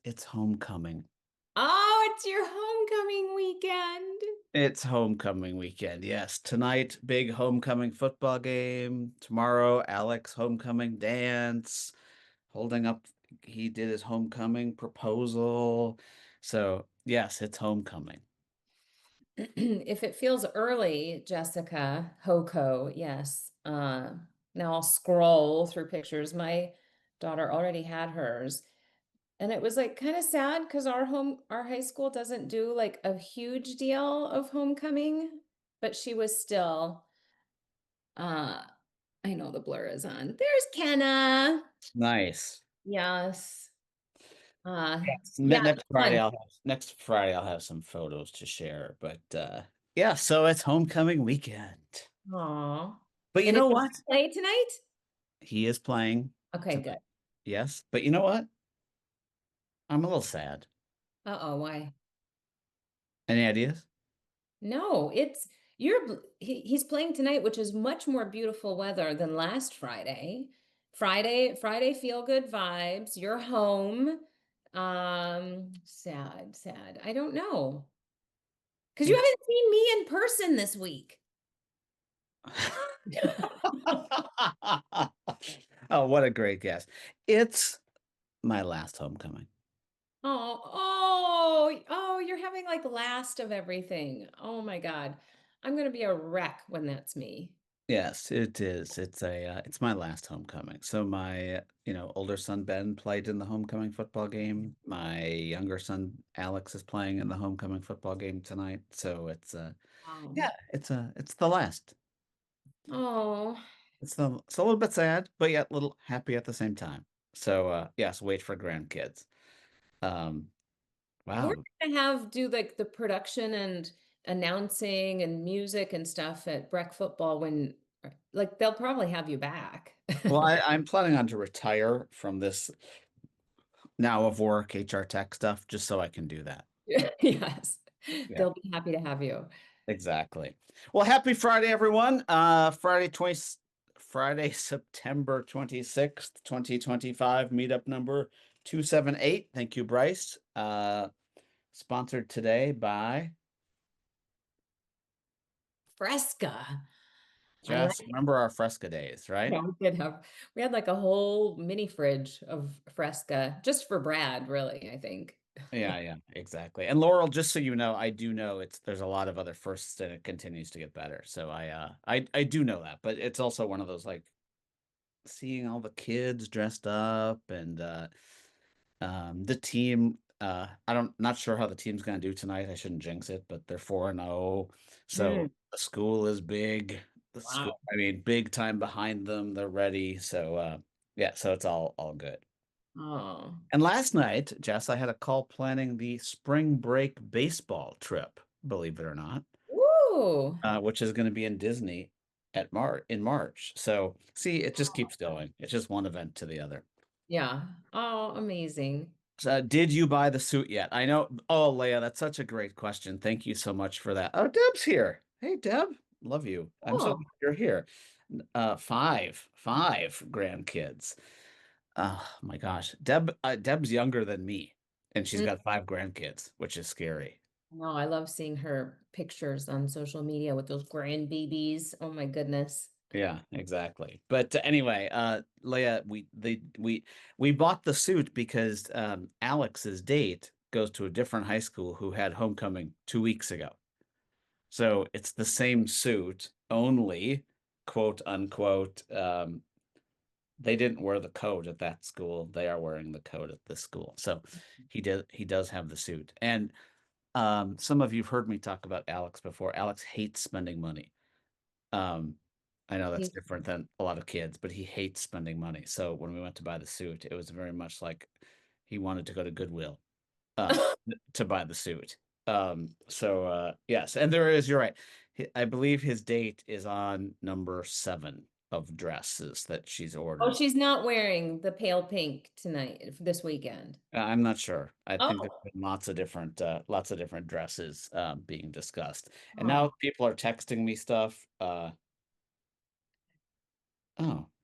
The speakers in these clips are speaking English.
it's homecoming. Oh, it's your homecoming weekend. It's homecoming weekend. Yes, tonight, big homecoming football game. Tomorrow, Alex homecoming dance. Holding up, he did his homecoming proposal. So, yes, it's homecoming. If it feels early, Jessica, Hoko, yes. Now I'll scroll through pictures. My daughter already had hers. And it was like kind of sad because our high school doesn't do like a huge deal of homecoming, but she was still uh I know the blur is on. There's Kenna. Nice. Yes. Yes. Yeah, Next it's Friday fun. I'll have some photos to share. But yeah, so it's homecoming weekend. Aw. But you And is know he what? play tonight? He is playing Okay, good. tonight. Yes. But you know what? I'm a little sad. Uh-oh, why? Any ideas? No, he's playing tonight, which is much more beautiful weather than last Friday. Friday feel good vibes. You're home. Sad, sad. I don't know. Because you It's haven't seen me in person this week. Oh, what a great guess. It's my last homecoming. Oh, you're having like last of everything. Oh my God. I'm gonna be a wreck when that's me. Yes, it is. It's my last homecoming. So my, older son Ben played in the homecoming football game. My younger son Alex is playing in the homecoming football game tonight. So Oh. yeah, it's the last. Oh. It's a little bit sad, but yet a little happy at the same time. So yes, wait for grandkids. Um, We're wow. gonna do like the production and announcing and music and stuff at Breck Football when like they'll probably have you back. Well, I'm planning on to retire from this now of work HR tech stuff just so I can do that. Yes. Yeah, They'll be happy to have you. exactly. Well, happy Friday, everyone. Friday, September 26th, 2025, meetup number 278. Thank you, Bryce. Sponsored today by Fresca. I like Jess. Remember our Fresca days, right? Yeah, we had like a whole mini fridge of Fresca just for Brad, really, I think. Yeah, yeah, exactly. And Laurel, just so you know, I do know there's a lot of other firsts and it continues to get better. So I do know that, but it's also one of those like seeing all the kids dressed up and the team I don't not sure how the team's gonna do tonight. I shouldn't jinx it, but they're 4-0. So Mm, the school is big. The school, wow. I mean, big time behind them. They're ready. So yeah, so it's all good. Oh. And last night, Jess, I had a call planning the spring break baseball trip, believe it or not, Woo. which is going to be in Disney in March. So see, it just keeps going. It's just one event to the other. Yeah. Oh, amazing. So, did you buy the suit yet? I know. Oh, Leah, that's such a great question. Thank you so much for that. Oh, Deb's here. Hey, Deb, love you. I'm so Oh. glad you're here. Five grandkids. Oh my gosh. Deb's younger than me, and she's Mm. got five grandkids, which is scary. No, I love seeing her pictures on social media with those grandbabies. Oh my goodness. Yeah, exactly. But anyway, Leia, we bought the suit because Alex's date goes to a different high school who had homecoming 2 weeks ago. So it's the same suit, only quote unquote. They didn't wear the coat at that school. They are wearing the coat at this school. So he does have the suit. And some of you've heard me talk about Alex before. Alex hates spending money. Um, I know that's He- different than a lot of kids, but he hates spending money. So when we went to buy the suit, it was very much like he wanted to go to Goodwill uh, to buy the suit. So yes, and you're right. I believe his date is on number 7 of dresses that she's Oh, ordered. she's not wearing the pale pink tonight, this weekend. I'm not sure. I think there's Oh, been lots of different dresses being discussed, and now oh, people are texting me stuff. Oh.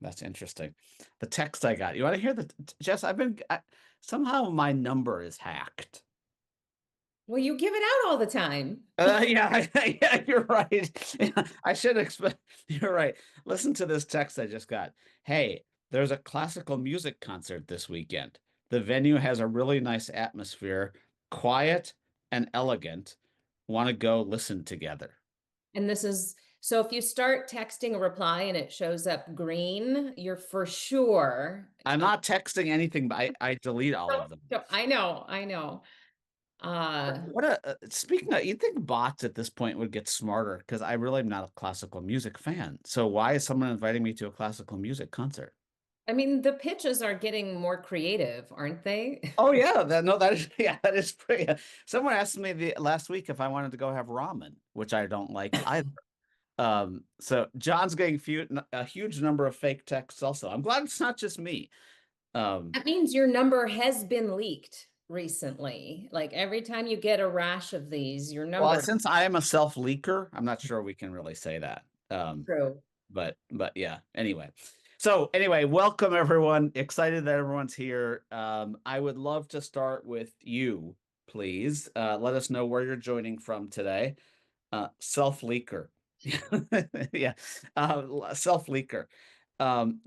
That's interesting. The text I got. You want to hear Jess? Somehow my number is hacked. Well, you give it out all the time. Yeah, yeah, you're right. Yeah, I should expect. You're right. Listen to this text I just got. Hey, there's a classical music concert this weekend. The venue has a really nice atmosphere, quiet and elegant. Want to go listen together? And this is so if you start texting a reply and it shows up green, you're for sure. I'm not texting anything, but I delete all of them. I know, I know. Uh, Speaking of, you'd think bots at this point would get smarter because I really am not a classical music fan. So why is someone inviting me to a classical music concert? I mean, the pitches are getting more creative, aren't they? Oh yeah, that is yeah, that is pretty. Someone asked me the last week if I wanted to go have ramen, which I don't like either. So John's getting a huge number of fake texts also. I'm glad it's not just me. Um, That means your number has been leaked recently. Like every time you get a rash of these, your well, number. since I am a self-leaker, I'm not sure we can really say that. True. But yeah, anyway. So anyway, welcome everyone. Excited that everyone's here. I would love to start with you, please. Let us know where you're joining from today. Self-leaker. Yeah. Self-leaker. Um,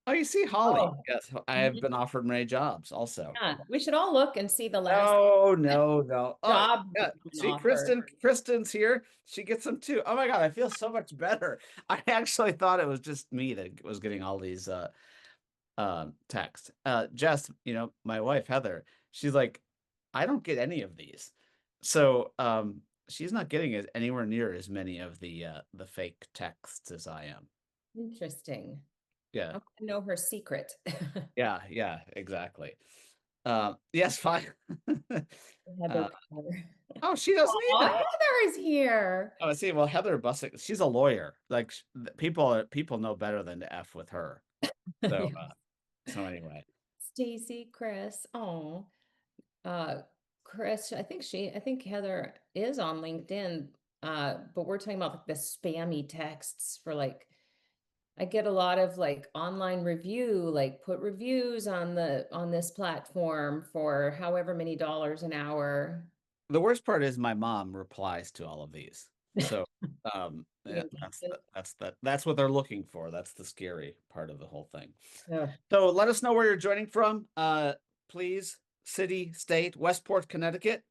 oh, you see Holly. Oh, Yes, I have mhm. been offered many jobs also. Yeah. We should all look and see the last No, no, no. Oh, job yeah. you've been See, offered. Kristen's here. She gets them too. Oh my God, I feel so much better. I actually thought it was just me that was getting all these texts. Jess, my wife Heather, she's like, I don't get any of these. So she's not getting anywhere near as many of the fake texts as I am. Interesting. I Yeah. want to know her secret. Yeah, yeah, exactly. Yes, fine. Uh, Heather Potter. oh, she doesn't Oh, either. Heather is here. Oh, see, well, Heather Bussick, she's a lawyer. Like people know better than to F with her. So, so anyway, Stacy, Chris. Oh, uh, Chris, I think Heather is on LinkedIn. But we're talking about like the spammy texts for like, I get a lot of like online review, like put reviews on on this platform for however many dollars an hour. the worst part is my mom replies to all of these. So, The yeah, engagement. that's what they're looking for. That's the scary part of the whole thing. Ugh. So let us know where you're joining from. Please, city, state, Westport, Connecticut.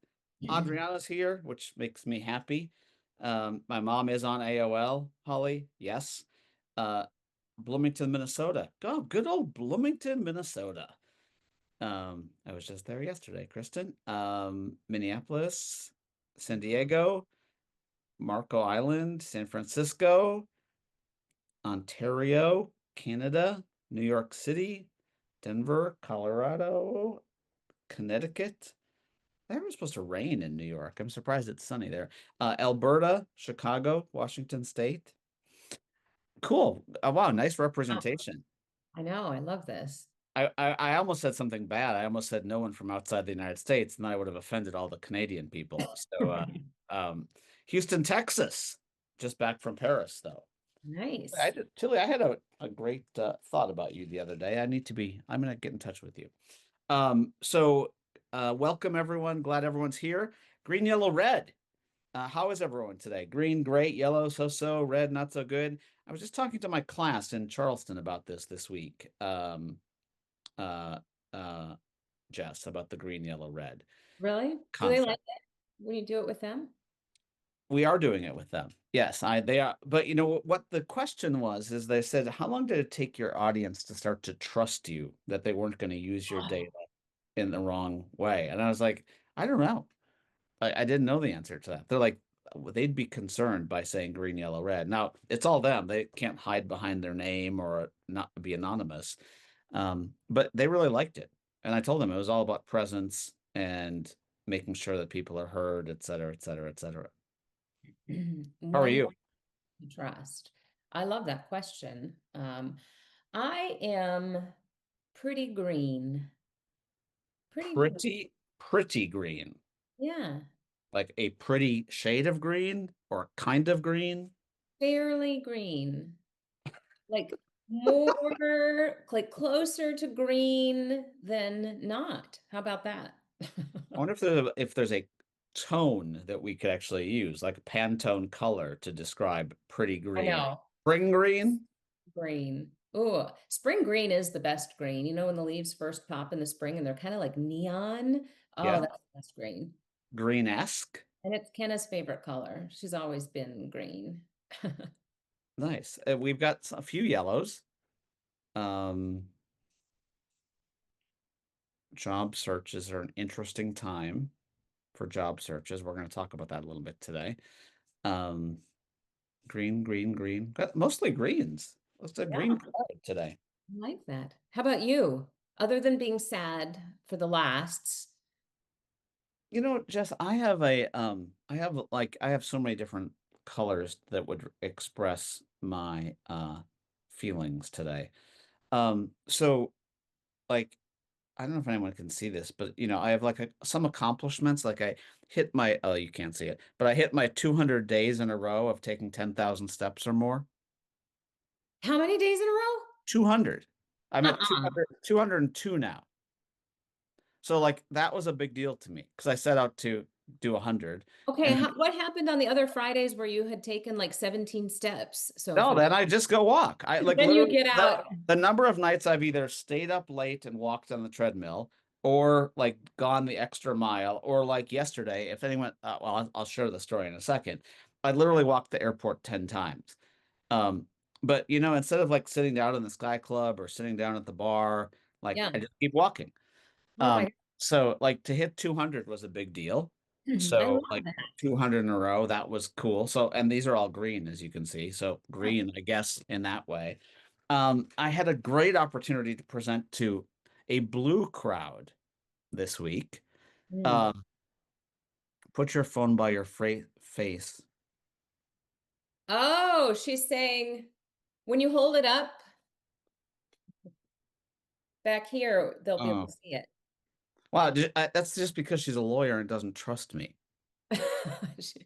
Adriana's here, which makes me happy. My mom is on AOL, Holly. Yes. Uh, Bloomington, Minnesota. Oh, good old Bloomington, Minnesota. I was just there yesterday, Kristen. Minneapolis, San Diego, Marco Island, San Francisco, Ontario, Canada, New York City, Denver, Colorado, Connecticut. It was supposed to rain in New York. I'm surprised it's sunny there. Alberta, Chicago, Washington State. Cool. Wow, nice Oh, representation. I know, I love this. I almost said something bad. I almost said no one from outside the United States, and then I would have offended all the Canadian people. So, um, Houston, Texas, just back from Paris, though. Nice. Tilly, I had a great thought about you the other day. I'm gonna get in touch with you. So welcome everyone. Glad everyone's here. Green, yellow, red. How is everyone today? Green, great. Yellow, so-so. Red, not so good. I was just talking to my class in Charleston about this week. Uh, uh, Jess, about the green, yellow, red Really? Do they like concept. it when you do it with them? We are doing it with them. Yes, they are. But you know what the question was is they said, how long did it take your audience to start to trust you that they weren't going to use your data in the wrong way? And I was like, I don't know. I didn't know the answer to that. They're like, they'd be concerned by saying green, yellow, red. Now it's all them. They can't hide behind their name or not be anonymous. But they really liked it. And I told them it was all about presence and making sure that people are heard, et cetera, et cetera, et cetera. How are One you? to trust. I love that question. I am pretty green. Pretty green. Pretty green. Yeah, Like a pretty shade of green or kind of green. fairly green. Like more like closer to green than not. How about that? I wonder if there's a tone that we could actually use, like a Pantone color to describe pretty I green. know. Spring green? Green. Oh, spring green is the best green. You know, when the leaves first pop in the spring and they're kind of like neon. Oh, Yeah. that's the best green. Green-esque. And it's Kenna's favorite color. She's always been green. Nice. We've got a few yellows. Um, job searches are an interesting time for job searches. We're going to talk about that a little bit today. Um, green, green, green. Got mostly greens. It's a Yeah, green crowd today. I like that. How about you? Other than being sad for the lasts. You know, Jess, I have so many different colors that would express my feelings today. So like I don't know if anyone can see this, but I have like some accomplishments. Like I hit my, oh, you can't see it, but I hit my 200 days in a row of taking 10,000 steps or more. How many days in a row? 200. I'm at Uh-uh. 202 now. So like that was a big deal to me because I set out to do 100. Okay, And what happened on the other Fridays where you had taken like 17 steps so no, far? then I just go walk. I like Then you literally get out. the number of nights I've either stayed up late and walked on the treadmill or like gone the extra mile or like yesterday, if anyone, well, I'll share the story in a second. I literally walked the airport 10 times. Um, but instead of like sitting down in the Sky Club or sitting down at the bar, like Yeah. I just keep walking. Oh my So like to hit 200 was a big deal. God. I So love like that. 200 in a row, that was cool. So, and these are all green, as you can see. So green, I guess, in that way. I had a great opportunity to present to a blue crowd this week. Mm. Um, put your phone by your face. Oh, she's saying when you hold it up back here, they'll be able to Oh, see it. wow. That's just because she's a lawyer and doesn't trust me. She,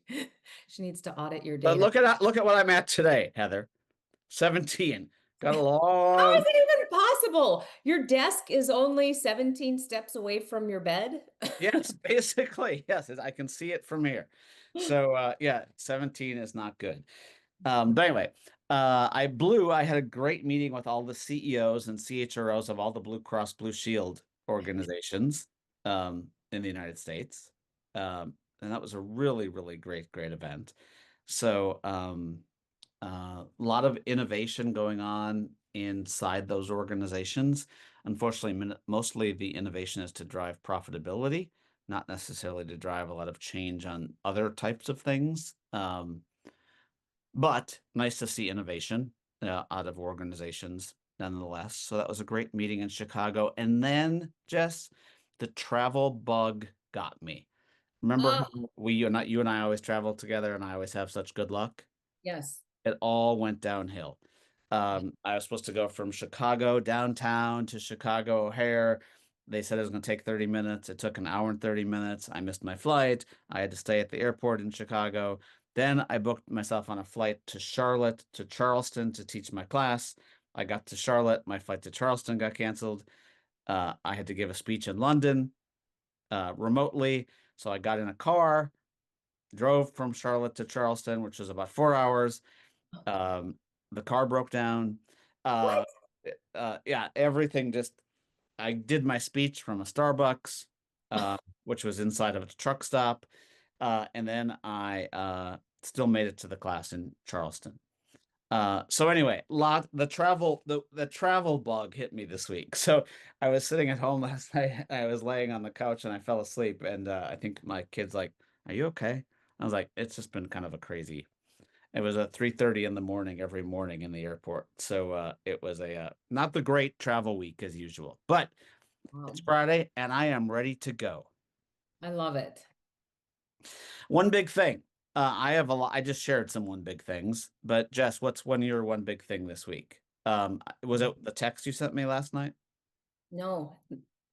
she needs to audit your But data. look at what I'm at today, Heather. 17. Got a How is long. it even possible? Your desk is only 17 steps away from your bed. Yes, basically. Yes, I can see it from here. So yeah, 17 is not good. But anyway, I had a great meeting with all the CEOs and CHROs of all the Blue Cross Blue Shield organizations in the United States. And that was a really, really great event. So a lot of innovation going on inside those organizations. Unfortunately, mostly the innovation is to drive profitability, not necessarily to drive a lot of change on other types of things. But nice to see innovation out of organizations nonetheless. So that was a great meeting in Chicago. And then, Jess, the travel bug got me. Remember Oh, how you and I always travel together and I always have such good luck? yes. It all went downhill. I was supposed to go from Chicago downtown to Chicago O'Hare. They said it was going to take 30 minutes. It took an hour and 30 minutes. I missed my flight. I had to stay at the airport in Chicago. Then I booked myself on a flight to Charlotte, to Charleston to teach my class. I got to Charlotte. My flight to Charleston got canceled. I had to give a speech in London remotely. So I got in a car, drove from Charlotte to Charleston, which was about 4 hours. Um, the car broke down. What? Uh, yeah, everything just. I did my speech from a Starbucks, which was inside of a truck stop, and then I still made it to the class in Charleston. So anyway, the travel bug hit me this week. So I was sitting at home last night. I was laying on the couch and I fell asleep. And I think my kid's like, "Are you okay?" I was like, "It's just been kind of a crazy." It was at 3:30 in the morning every morning in the airport. So it was a not the great travel week as usual, but it's Wow. Friday and I am ready to go. I love it. One big thing. I have a lot. I just shared some one big things, but Jess, what's your one big thing this week? Was it the text you sent me last night? No,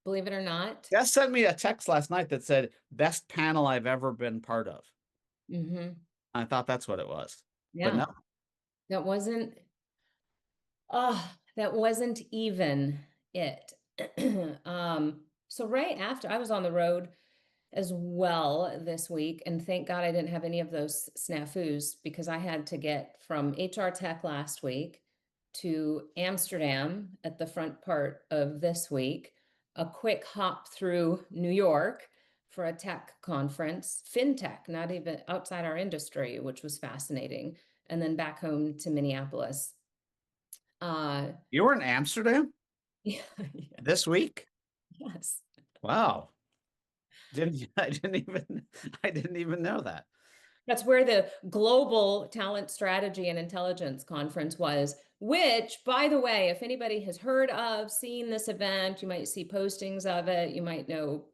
believe it or not. Jess sent me a text last night that said best panel I've ever been part of. Hmm. I thought that's what it was, but no. Yeah, that wasn't. Oh, That wasn't even it. So right after I was on the road as well this week, and thank God I didn't have any of those snafus because I had to get from HR Tech last week to Amsterdam at the front part of this week, a quick hop through New York for a tech conference, fintech, not even outside our industry, which was fascinating, and then back home to Minneapolis. Uh, You were in Amsterdam yeah, this week? yes. Wow. Didn't I didn't even know that. That's where the Global Talent Strategy and Intelligence Conference was, which, by the way, if anybody has heard of, seen this event, you might see postings of it. You might know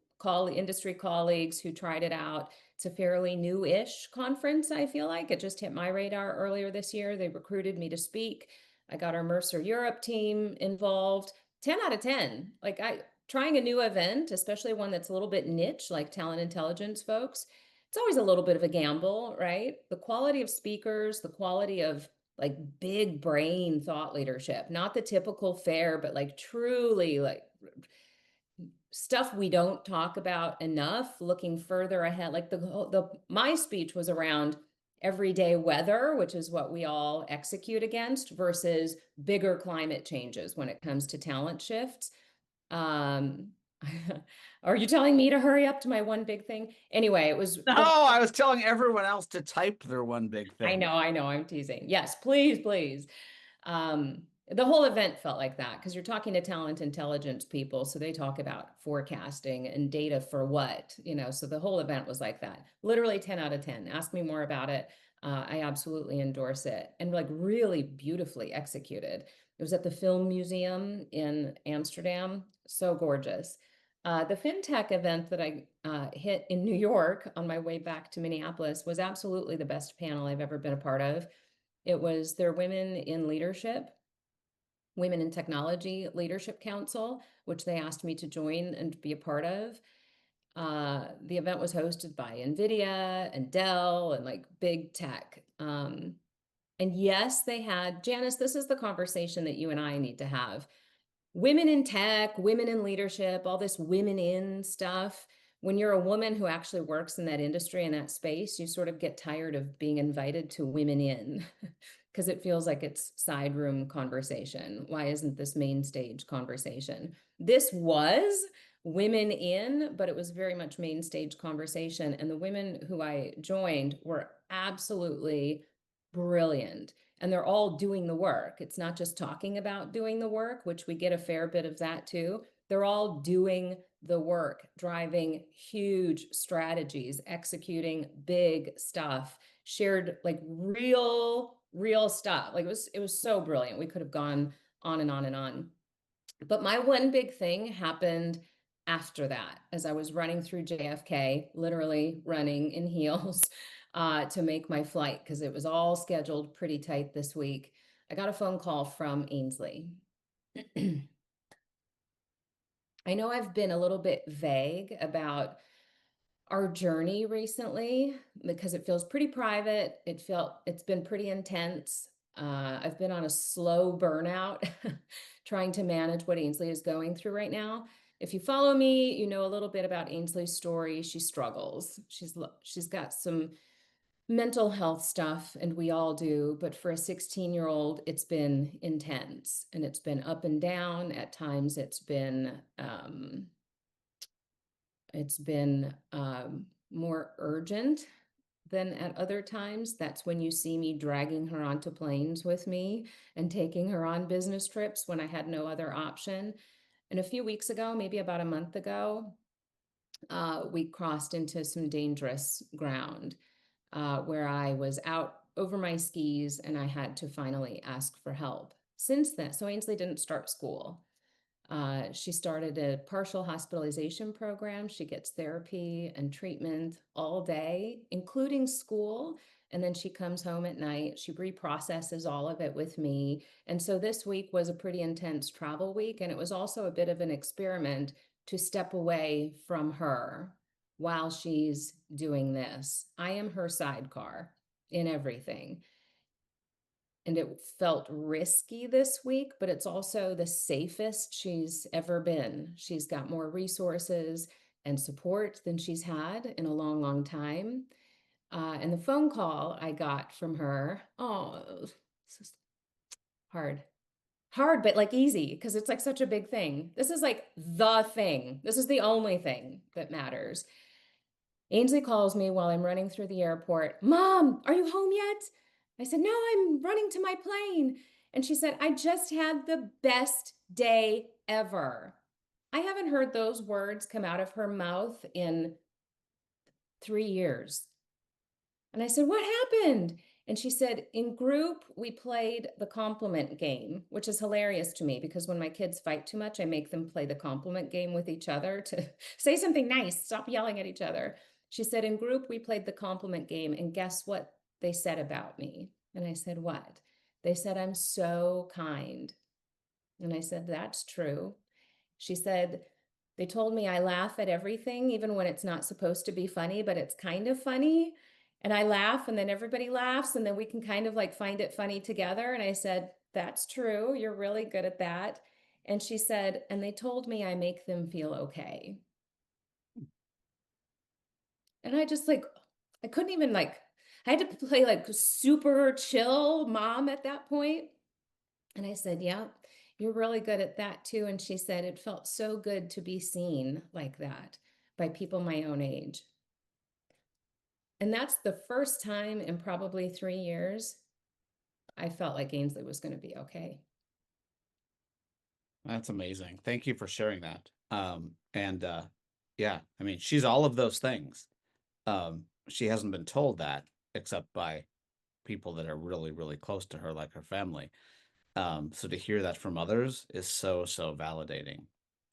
industry colleagues who tried it out. It's a fairly new-ish conference, I feel like. It just hit my radar earlier this year. They recruited me to speak. I got our Mercer Europe team involved. 10 out of 10. Like trying a new event, especially one that's a little bit niche, like talent intelligence folks, it's always a little bit of a gamble, right? The quality of speakers, the quality of like big brain thought leadership, not the typical fare, but like truly like stuff we don't talk about enough, looking further ahead. Like my speech was around everyday weather, which is what we all execute against, versus bigger climate changes when it comes to talent shifts. Um, are you telling me to hurry up to my one big thing? Anyway, it was No, I was telling everyone else to type their one big thing. I know, I'm teasing. Yes, please, please. The whole event felt like that because you're talking to talent intelligence people, so they talk about forecasting and data for what, so the whole event was like that. Literally 10 out of 10. Ask me more about it. I absolutely endorse it and like really beautifully executed. It was at the Film Museum in Amsterdam. So gorgeous. The FinTech event that I hit in New York on my way back to Minneapolis was absolutely the best panel I've ever been a part of. It was their Women in Leadership, Women in Technology Leadership Council, which they asked me to join and be a part of. The event was hosted by NVIDIA and Dell and like big tech. And yes, they had, Janice, this is the conversation that you and I need to have. Women in tech, women in leadership, all this women in stuff. When you're a woman who actually works in that industry, in that space, you sort of get tired of being invited to women in because it feels like it's side room conversation. Why isn't this main stage conversation? This was women in, but it was very much main stage conversation. And the women who I joined were absolutely brilliant. And they're all doing the work. It's not just talking about doing the work, which we get a fair bit of that too. They're all doing the work, driving huge strategies, executing big stuff, shared like real stuff. Like it was so brilliant. We could have gone on and on and on. But my one big thing happened after that as I was running through JFK, literally running in heels to make my flight because it was all scheduled pretty tight this week. I got a phone call from Ainsley. I know I've been a little bit vague about our journey recently because it feels pretty private. It's been pretty intense. I've been on a slow burnout trying to manage what Ainsley is going through right now. If you follow me, you know a little bit about Ainsley's story. She struggles. She's got some mental health stuff, and we all do. But for a 16-year-old, it's been intense, and it's been up and down. At times, it's been more urgent than at other times. That's when you see me dragging her onto planes with me and taking her on business trips when I had no other option. And a few weeks ago, maybe about a month ago, we crossed into some dangerous ground where I was out over my skis and I had to finally ask for help. Since then, so Ainsley didn't start school. She started a partial hospitalization program. She gets therapy and treatment all day, including school. And then she comes home at night. She reprocesses all of it with me. And so this week was a pretty intense travel week. And it was also a bit of an experiment to step away from her while she's doing this. I am her sidecar in everything. and it felt risky this week, but it's also the safest she's ever been. She's got more resources and support than she's had in a long, long time. And the phone call I got from her, oh, this is hard. Hard, but like easy because it's like such a big thing. This is like the thing. This is the only thing that matters. Ainsley calls me while I'm running through the airport. Mom, are you home yet? I said, no, I'm running to my plane. And she said, I just had the best day ever. I haven't heard those words come out of her mouth in 3 years. And I said, what happened? And she said, in group, we played the compliment game, which is hilarious to me because when my kids fight too much, I make them play the compliment game with each other to say something nice, stop yelling at each other. She said, in group, we played the compliment game. And guess what they said about me? And I said, what? They said, I'm so kind. And I said, that's true. She said, they told me I laugh at everything, even when it's not supposed to be funny, but it's kind of funny. And I laugh, and then everybody laughs, and then we can kind of like find it funny together. And I said, that's true. You're really good at that. And she said, and they told me I make them feel okay. And I just like, I couldn't even like, I had to play like super chill mom at that point. And I said, yeah, you're really good at that too. And she said, it felt so good to be seen like that by people my own age. And that's the first time in probably 3 years I felt like Ainsley was going to be okay. That's amazing. Thank you for sharing that. And yeah, I mean, she's all of those things. She hasn't been told that except by people that are really, really close to her, like her family. So to hear that from others is so, so validating.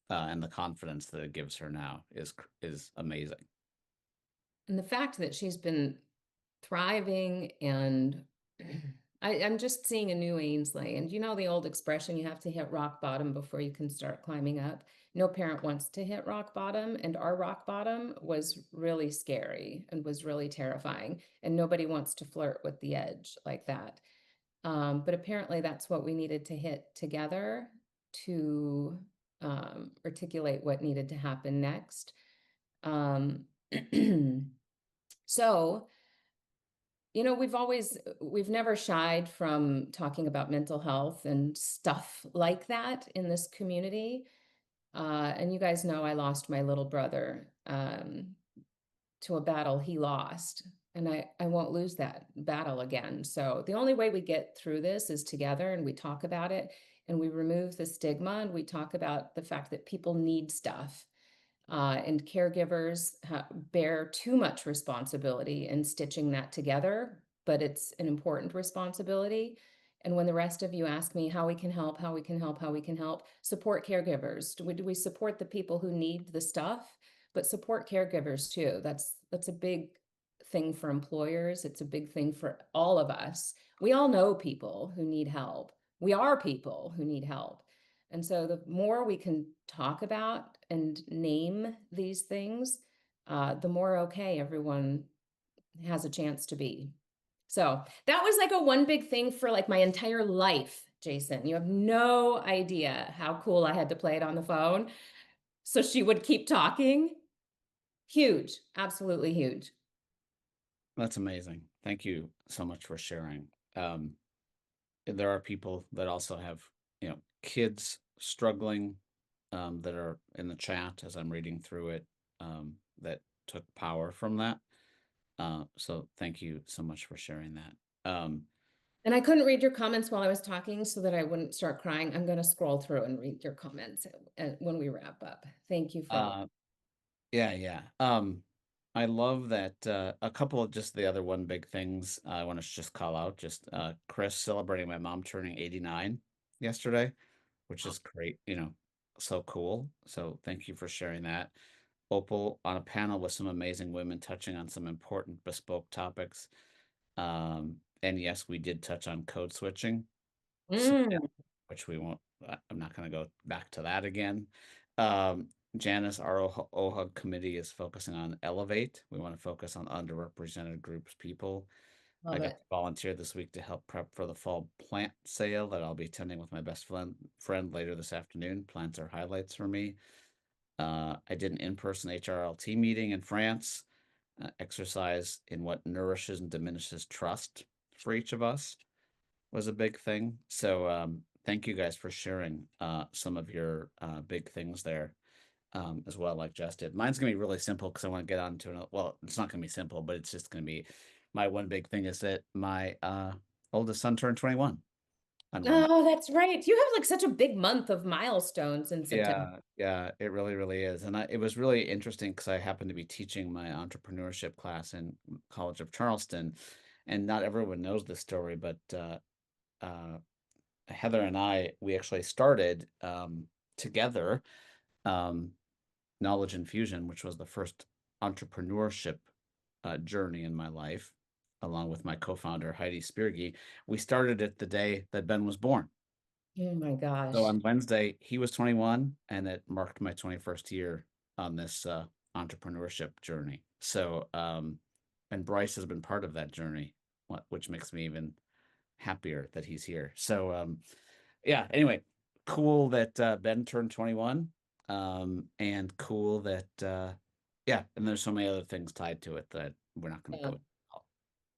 And the confidence that it gives her now is amazing. And the fact that she's been thriving and I'm just seeing a new Ainsley. And you know the old expression, you have to hit rock bottom before you can start climbing up. No parent wants to hit rock bottom, and our rock bottom was really scary and was really terrifying. And nobody wants to flirt with the edge like that. But apparently that's what we needed to hit together to articulate what needed to happen next. Um, so you know, we've never shied from talking about mental health and stuff like that in this community. And you guys know I lost my little brother to a battle he lost. And I won't lose that battle again. So the only way we get through this is together and we talk about it and we remove the stigma and we talk about the fact that people need stuff and caregivers bear too much responsibility in stitching that together, but it's an important responsibility. And when the rest of you ask me how we can help, how we can help, how we can help, support caregivers. Do we support the people who need the stuff, but support caregivers too? That's a big thing for employers. It's a big thing for all of us. We all know people who need help. We are people who need help. And so the more we can talk about and name these things, the more okay everyone has a chance to be. So that was like a one big thing for like my entire life, Jason. You have no idea how cool I had to play it on the phone. So she would keep talking. Huge, absolutely huge. That's amazing. Thank you so much for sharing. There are people that also have, kids struggling, that are in the chat as I'm reading through it, that took power from that. So thank you so much for sharing that. And I couldn't read your comments while I was talking so that I wouldn't start crying. I'm going to scroll through and read your comments when we wrap up. Thank you for uh, yeah, yeah. I love that, a couple of just the other one big things I want to just call out, just, Chris celebrating my mom turning 89 yesterday, which is great, so cool. So thank you for sharing that. Opal on a panel with some amazing women touching on some important bespoke topics. And yes, we did touch on code switching. So yeah, Mm. which we won't, I'm not gonna go back to that again. Um, Janice, our OHUG committee is focusing on Elevate. We want to focus on underrepresented groups, people. I Love got to it. volunteer this week to help prep for the fall plant sale that I'll be attending with my best friend later this afternoon. Plants are highlights for me. I did an in-person HRLT meeting in France, exercise in what nourishes and diminishes trust for each of us was a big thing. So thank you guys for sharing some of your big things there as well, like Jess did. Mine's gonna be really simple because I want to get on to another. Well, it's not gonna be simple, but it's just gonna be my one big thing is that my oldest son turned 21 on Wednesday. Oh, that's right. You have like such a big month of milestones in September. Yeah, it really, really is. And it was really interesting because I happened to be teaching my entrepreneurship class in College of Charleston, and not everyone knows this story, but uh, Heather and we actually started together um, Knowledge Infusion, which was the first entrepreneurship journey in my life, along with my co-founder Heidi Spierge. We started it the day that Ben was born. Oh my So gosh. on Wednesday, he was 21, and it marked my 21st year on this entrepreneurship journey. So, and Bryce has been part of that journey, which makes me even happier that he's here. So, yeah, anyway, cool that Ben turned 21. And cool that, yeah, and there's so many other things tied to it that we're not going to Yeah, go into.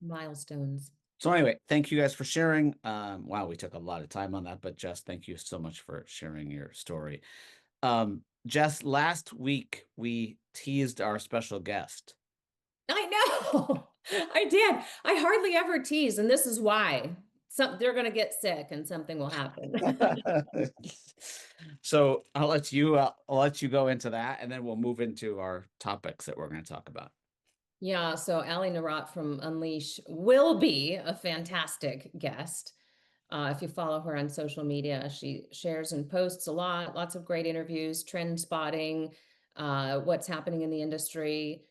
milestones. So anyway, thank you guys for sharing. Wow, we took a lot of time on that, but Jess, thank you so much for sharing your story. Jess, last week we teased our special guest. I know. I did. I hardly ever tease, and this is why. They're going to get sick and something will happen. So I'll let you go into that, and then we'll move into our topics that we're going to talk about. Yeah, so Ali Narat from Unleash will be a fantastic guest. If you follow her on social media, she shares and posts a lot, lots of great interviews, trend spotting, what's happening in the industry.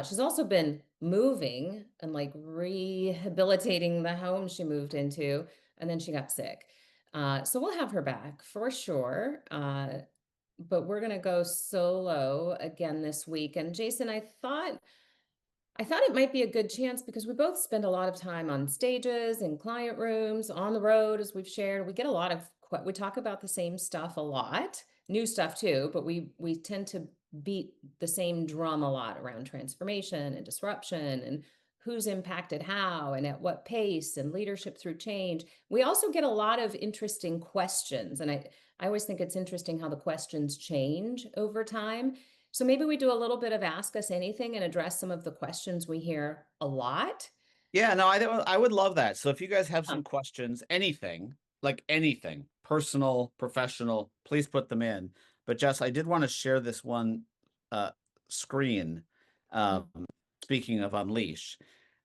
She's also been moving and like rehabilitating the home she moved into, and then she got sick. So we'll have her back for sure. But we're going to go solo again this week. And Jason, I thought it might be a good chance because we both spend a lot of time on stages, in client rooms, on the road, as we've shared. We get a lot of we talk about the same stuff a lot, new stuff too, but we tend to beat the same drum a lot around transformation and disruption and who's impacted how and at what pace and leadership through change. We also get a lot of interesting questions, and I always think it's interesting how the questions change over time. So maybe we do a little bit of ask us anything and address some of the questions we hear a lot. Yeah, no, I would love that. So if you guys have Yeah. some questions, anything, like anything, personal, professional, please put them in. But Jess, I did want to share this one uh screen. Um, speaking of Unleash,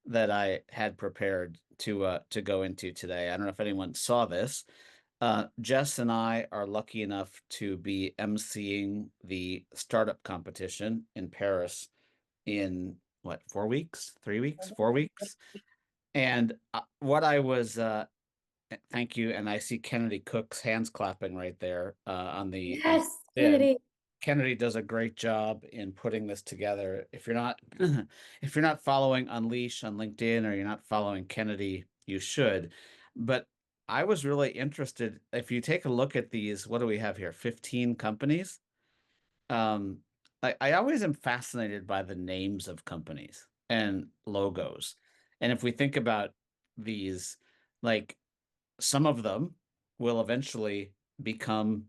that I had prepared to go into today. I don't know if anyone saw this. Jess and I are lucky enough to be emceeing the startup competition in Paris in what, 4 weeks, 3 weeks, 4 weeks? And what I was, thank you. And I see Kennedy Cook's hands clapping right there on Yes, LinkedIn. Kennedy. Kennedy does a great job in putting this together. If you're not, if you're not following Unleash on LinkedIn or you're not following Kennedy, you should. But I was really interested. If you take a look at these, what do we have here? 15 companies. Um, I always am fascinated by the names of companies and logos. And if we think about these, like some of them will eventually become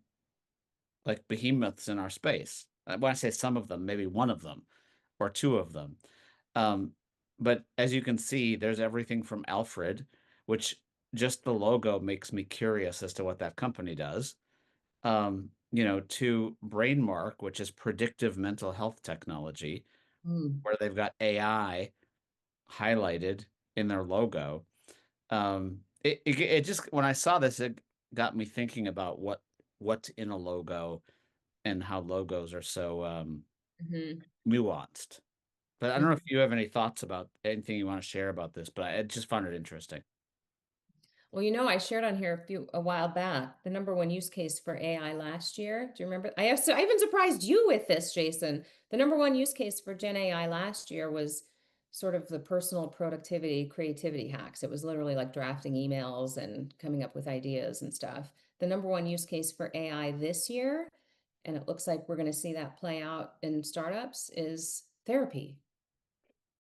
like behemoths in our space. When I say some of them, maybe one of them or two of them. Um, but as you can see, there's everything from Alfred, which just the logo makes me curious as to what that company does, to Brainmark, which is predictive mental health technology, Mm, where they've got AI highlighted in their logo. It just when I saw this, it got me thinking about what's in a logo and how logos are so mhm, nuanced. But I don't know if mhm. you have any thoughts about anything you want to share about this, but I just found it interesting. Well, I shared on here a while back the number one use case for AI last year. Do you remember? I even surprised you with this, Jason. The number one use case for Gen AI last year was sort of the personal productivity, creativity hacks. It was literally like drafting emails and coming up with ideas and stuff. The number one use case for AI this year, and it looks like we're going to see that play out in startups, is therapy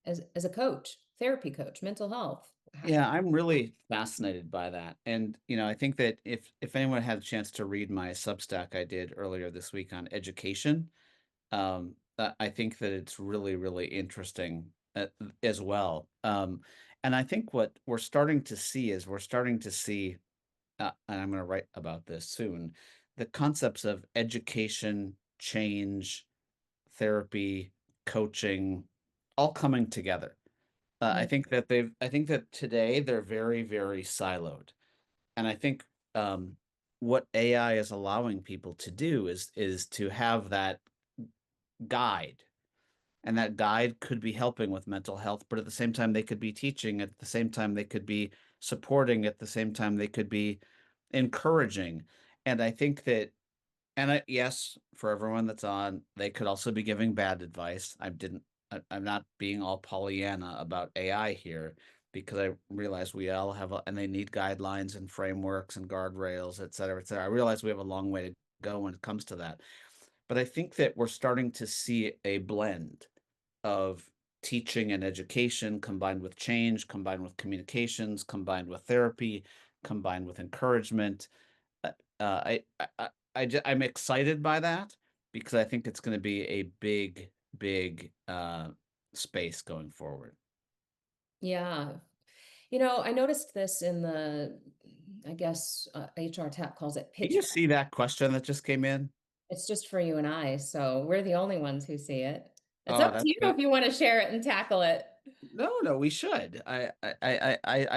as a coach, therapy coach, mental health. Yeah, I'm really fascinated by that. And I think that if anyone had a chance to read my Substack I did earlier this week on education, I think that it's really, really interesting as well. And I think what we're starting to see is and I'm going to write about this soon, the concepts of education, change, therapy, coaching, all coming together. Mm. I think that today they're very, very siloed. And I think what AI is allowing people to do is to have that guide. And that guide could be helping with mental health, but at the same time, they could be teaching, at the same time, they could be supporting, at the same time, they could be encouraging. And I think that yes, for everyone that's on, they could also be giving bad advice. I'm not being all Pollyanna about AI here because I realize we all and they need guidelines and frameworks and guardrails, et cetera, et cetera. I realize we have a long way to go when it comes to that. But I think that we're starting to see a blend of teaching and education combined with change, combined with communications, combined with therapy, combined with encouragement. I'm excited by that because I think it's going to be a big, big space going forward. Yeah. I noticed this in I guess, HR Tech calls it Do pitch. you see that question that just came in? It's just for you and I, so we're the only ones who see it. It's Oh, up to that's you good. if you want to share it and tackle it. No, no, we should. I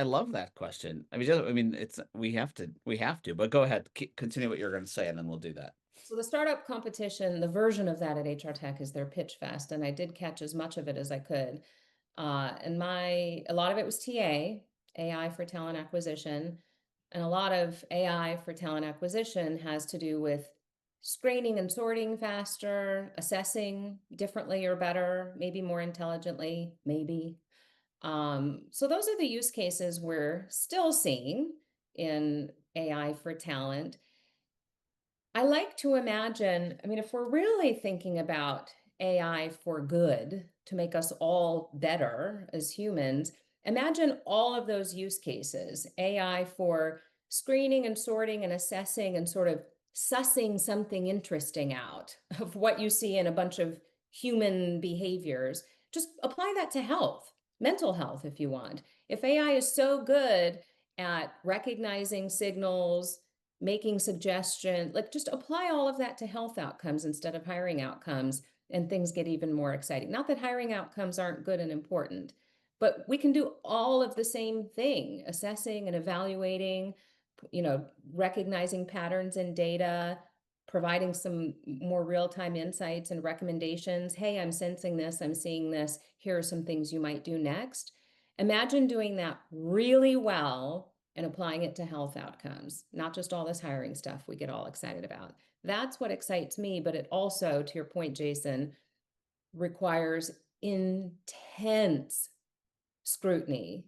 love that question. It's we have to. But go ahead, continue what you're going to say, and then we'll do that. So the startup competition, the version of that at HR Tech is their Pitch Fest, and I did catch as much of it as I could. And a lot of it was AI for talent acquisition, and a lot of AI for talent acquisition has to do with screening and sorting faster, assessing differently or better, maybe more intelligently, maybe. So those are the use cases we're still seeing in AI for talent. I like to imagine, I mean, if we're really thinking about AI for good to make us all better as humans, imagine all of those use cases AI for screening and sorting and assessing and sort of sussing something interesting out of what you see in a bunch of human behaviors. Just apply that to health, mental health, if you want. If AI is so good at recognizing signals, making suggestion, like just apply all of that to health outcomes instead of hiring outcomes, and things get even more exciting. Not that hiring outcomes aren't good and important, but we can do all of the same thing, assessing and evaluating, recognizing patterns in data, providing some more real-time insights and recommendations. Hey, I'm sensing this, I'm seeing this, here are some things you might do next. Imagine doing that really well and applying it to health outcomes, not just all this hiring stuff we get all excited about. That's what excites me, but it also, to your point, Jason, requires intense scrutiny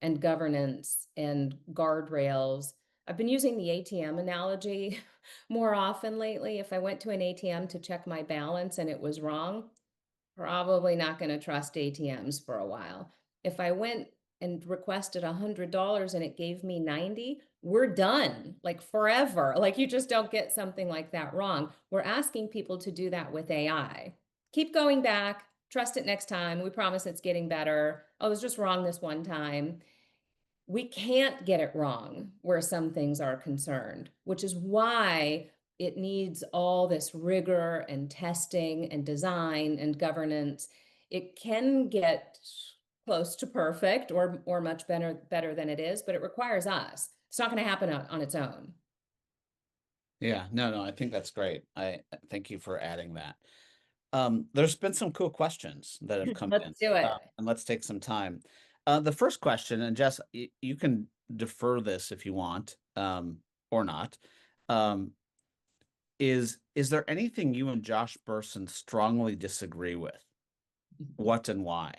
and governance and guardrails. I've been using the ATM analogy more often lately. If I went to an ATM to check my balance and it was wrong, probably not going to trust ATMs for a while. If I went and requested $100 and it gave me 90, we're done, like forever. Like you just don't get something like that wrong. We're asking people to do that with AI. Keep going back, trust it next time. We promise it's getting better. I was just wrong this one time. We can't get it wrong where some things are concerned, which is why it needs all this rigor and testing and design and governance. It can get close to perfect or much better than it is, but it requires us. It's not going to happen on its own. Yeah, no, no, I think that's great. I thank you for adding that. There's been some cool questions that have come in, Let's do it. and let's take some time. The first question, and Jess, you can defer this if you want, or not. Um, is there anything you and Josh Bersin strongly disagree with? What and why?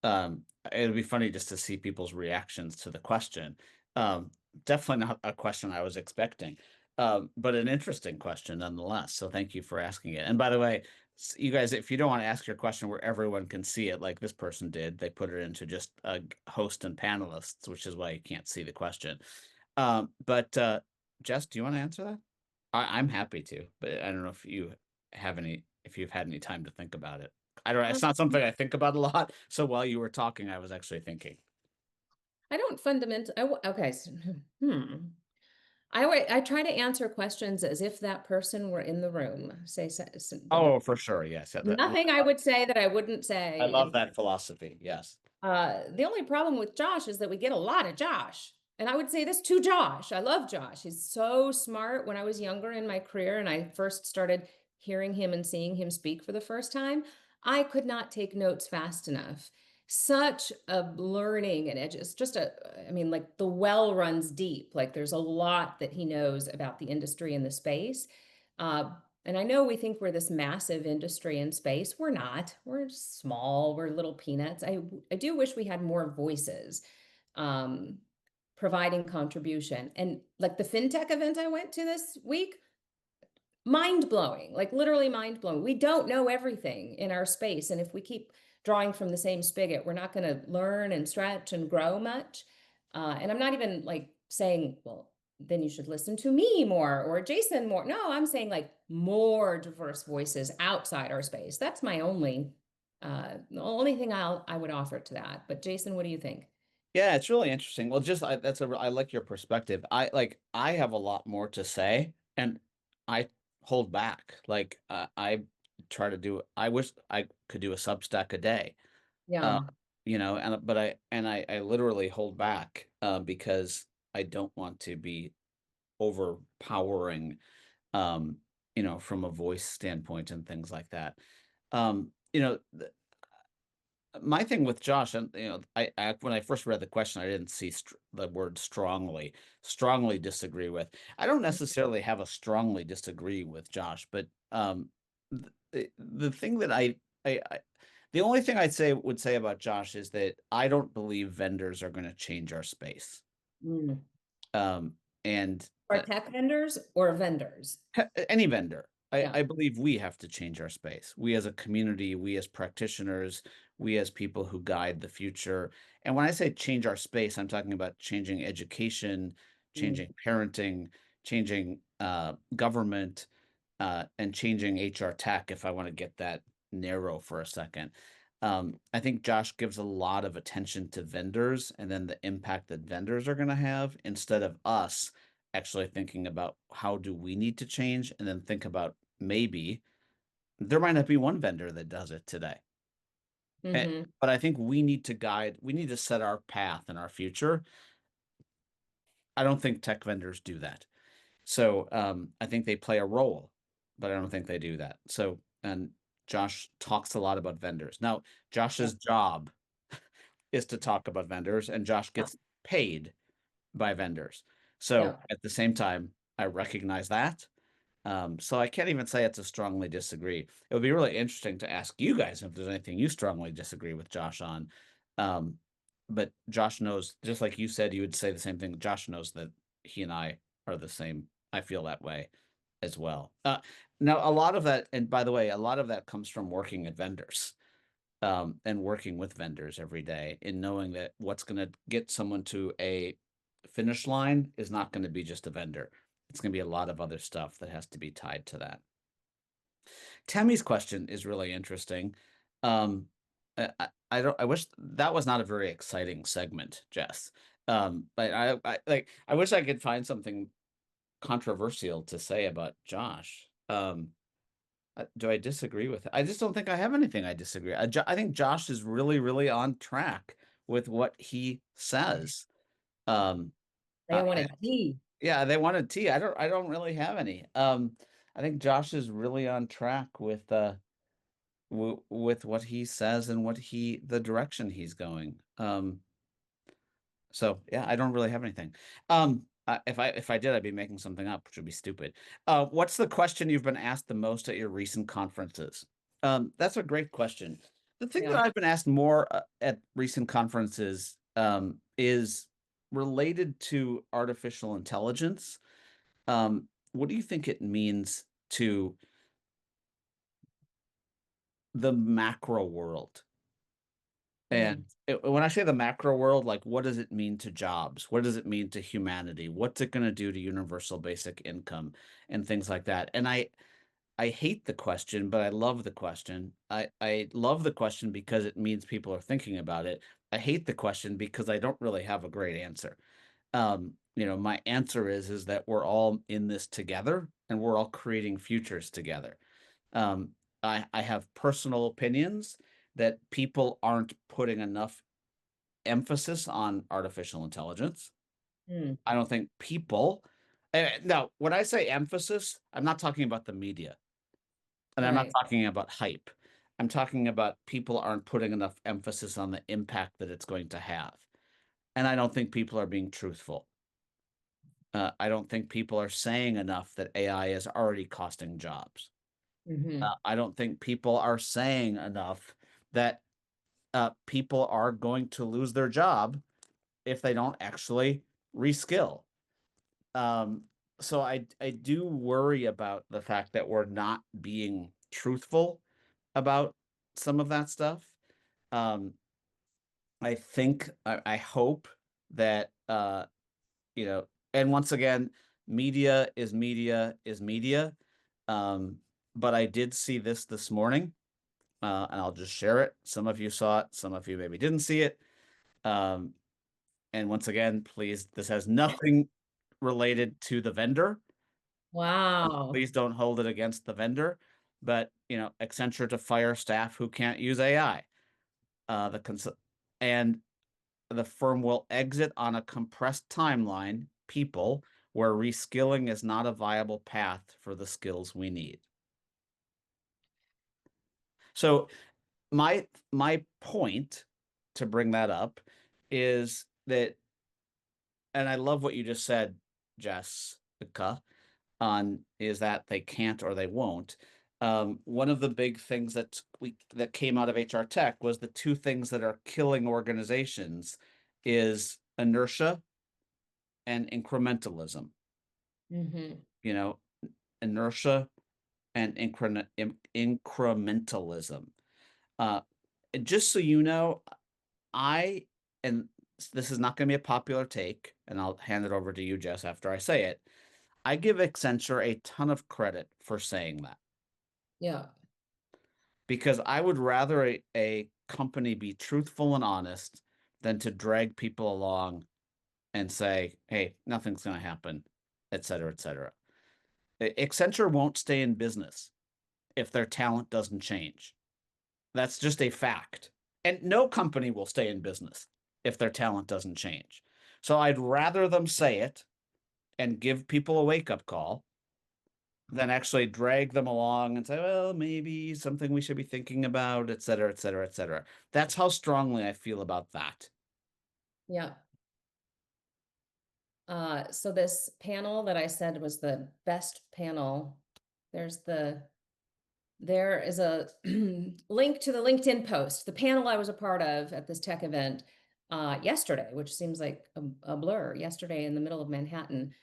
It'd be funny just to see people's reactions to the question. Um, Definitely not a question I was expecting, but an interesting question nonetheless. So thank you for asking it. And by the way, you guys, if you don't want to ask your question where everyone can see it, like this person did, they put it into just host and panelists, which is why you can't see the question. But Jess, do you want to answer that? I'm happy to, but I don't know if you have any, if you've had any time to think about it. I don't, it's not something I think about a lot. So while you were talking, I was actually thinking. I don't fundamentally, okay, so, hmm. I try to answer questions as if that person were in the room. Oh, for sure. Yes. Nothing I would say that I wouldn't I say love in. that philosophy. Yes. The only problem with Josh is that we get a lot of Josh. And I would say this to Josh. I love Josh. He's so smart. When I was younger in my career and I first started hearing him and seeing him speak for the first time, I could not take notes fast enough. Such a learning and it's just I mean, like the well runs deep. Like there's a lot that he knows about the industry and the space. Uh, and I know we think we're this massive industry in space. We're not. We're small. We're little peanuts. I do wish we had more voices um, providing contribution. And like the fintech event I went to this week, mind blowing, like literally mind blowing. We don't know everything in our space. And if we keep drawing from the same spigot, we're not going to learn and stretch and grow much. And I'm not even like saying, well, then you should listen to me more or Jason more. No, I'm saying like more diverse voices outside our space. That's my only, the only thing I would offer to that. But Jason, what do you think? Yeah, it's really interesting. Well, just I like your perspective. I have a lot more to say, and I hold back. Like I try to do. I wish I could do a Substack a day. Uh, Yeah. and but I literally hold back because I don't want to be overpowering, um, from a voice standpoint and things like that. My thing with Josh, and I when I first read the question, I didn't see the word strongly. Strongly disagree with. I don't necessarily have a strongly disagree with Josh, but the thing that I the only thing would say about Josh is that I don't believe vendors are going to change our space. Mm. And Or tech vendors or vendors. any vendor. Yeah. I believe we have to change our space. We as a community, we as practitioners, we as people who guide the future. And when I say change our space, I'm talking about changing education, Mm. changing parenting, changing government, and changing HR tech, if I want to get that narrow for a second. I think Josh gives a lot of attention to vendors and then the impact that vendors are going to have instead of us actually thinking about how do we need to change and then think about maybe there might not be one vendor that does it today. Hmm. But I think we need to we need to set our path and our future. I don't think tech vendors do that. So I think they play a role, but I don't think they do that. So, and Josh talks a lot about vendors. Now, Yeah. Josh's job is to talk about vendors, and Josh Yeah. gets paid by vendors. So Yeah. at the same time, I recognize that. So I can't even say it's a strongly disagree. It would be really interesting to ask you guys if there's anything you strongly disagree with Josh on. Um, but Josh knows, just like you said, you would say the same thing. Josh knows that he and I are the same. I feel that way as well. Now, a lot of that, and by the way, a lot of that comes from working at vendors, and working with vendors every day and knowing that what's going to get someone to a finish line is not going to be just a vendor. It's going to be a lot of other stuff that has to be tied to that. Tammy's question is really interesting. Um, I don't. I wish that was not a very exciting segment, Jess. But I wish I could find something controversial to say about Josh. Do I disagree with it? I just don't think I have anything I disagree. I think Josh is really, really on track with what he says. Um, They I, wanted tea. yeah, they wanted tea. I don't really have any. I think Josh is really on track with with what he says and the direction he's going. So yeah, I don't really have anything. If I did, I'd be making something up, which would be stupid. What's the question you've been asked the most at your recent conferences? That's a great question. The thing that Yeah. I've been asked more at recent conferences is related to artificial intelligence. What do you think it means to the macro world? Mm, And when I say the macro world, like what does it mean to jobs? What does it mean to humanity? What's it going to do to universal basic income and things like that? And I hate the question, but I love the question. I love the question because it means people are thinking about it. I hate the question because I don't really have a great answer. My answer is that we're all in this together and we're all creating futures together. Um, I have personal opinions that people aren't putting enough emphasis on artificial intelligence. mm, I don't think people, now, when I say emphasis, I'm not talking about the media. And I'm not right. talking about hype. I'm talking about people aren't putting enough emphasis on the impact that it's going to have. And I don't think people are being truthful. I don't think people are saying enough that AI is already costing jobs. Hmm. I don't think people are saying enough that people are going to lose their job if they don't actually reskill. Um, so I do worry about the fact that we're not being truthful about some of that stuff. Um, I hope that and once again, media is media is media. Um, but I did see this morning, and I'll just share it. Some of you saw it, some of you maybe didn't see it. Um, and once again, please, this has nothing related to the vendor. Wow. Please don't hold it against the vendor. But Accenture to fire staff who can't use AI. The cons and the firm will exit on a compressed timeline, people, where reskilling is not a viable path for the skills we need. So my point to bring that up is that, and I love what you just said, Jessica, on is that they can't or they won't. One of the big things that came out of HR Tech was the two things that are killing organizations is inertia and incrementalism. Hmm. You know, inertia and incrementalism. Uh, just so you know, I and this is not going to be a popular take, and I'll hand it over to you, Jess, after I say it. I give Accenture a ton of credit for saying that Yeah. because I would rather a company be truthful and honest than to drag people along and say, hey, nothing's going to happen, et cetera, et cetera. Accenture won't stay in business if their talent doesn't change. That's just a fact. And no company will stay in business if their talent doesn't change. So I'd rather them say it and give people a wake up call than actually drag them along and say, well, maybe something we should be thinking about, et cetera, et cetera, et cetera. That's how strongly I feel about that. Yeah. So this panel that I said was the best panel, there is a link to the LinkedIn post, the panel I was a part of at this tech event yesterday, which seems like a blur, yesterday in the middle of Manhattan.